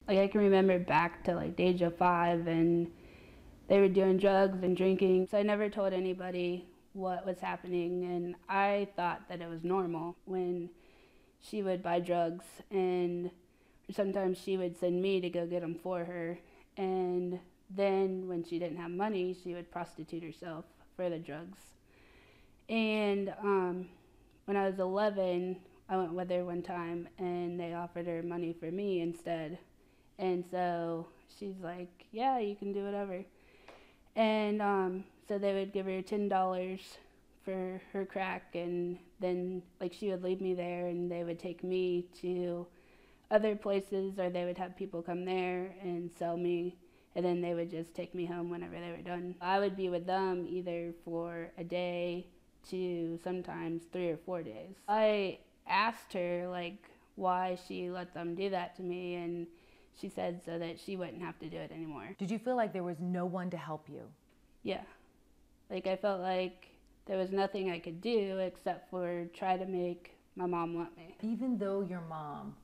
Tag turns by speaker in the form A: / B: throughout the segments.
A: Like I can remember back to like the age of 5, and they were doing drugs and drinking. So I never told anybody what was happening, and I thought that it was normal when she would buy drugs, and sometimes she would send me to go get them for her. And then when she didn't have money, she would prostitute herself for the drugs. And when I was 11, I went with her one time, and they offered her money for me instead. And so she's like, yeah, you can do whatever. And so they would give her $10 for her crack, and then like she would leave me there, and they would take me to other places, or they would have people come there and sell me, and then they would just take me home whenever they were done. I would be with them either for a day to sometimes 3 or 4 days. I asked her like why she let them do that to me, and she said so that she wouldn't have to do it anymore.
B: Did you feel like there was no one to help you?
A: Yeah. Like I felt like there was nothing I could do except for try to make my mom want me.
B: Even though your mom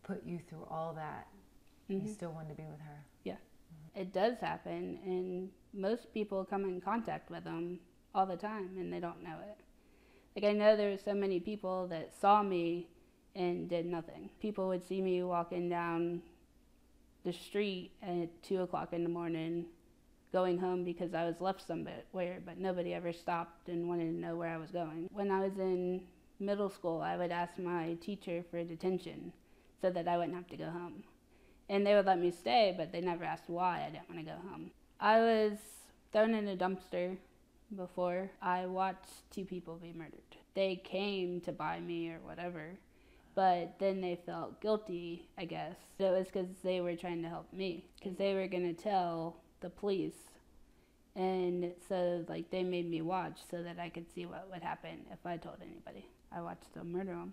B: put you through all that, you still wanted to be with her?
A: Yeah. It does happen, and most people come in contact with them all the time and they don't know it. Like I know there were so many people that saw me and did nothing. People would see me walking down the street at 2 o'clock in the morning going home because I was left somewhere, but nobody ever stopped and wanted to know where I was going. When I was in middle school, I would ask my teacher for detention so that I wouldn't have to go home. And they would let me stay, but they never asked why I didn't want to go home. I was thrown in a dumpster before. I watched 2 people be murdered. They came to buy me or whatever, but then they felt guilty, I guess. It was because they were trying to help me, because they were going to tell the police. And so like they made me watch so that I could see what would happen if I told anybody. I watched them murder them.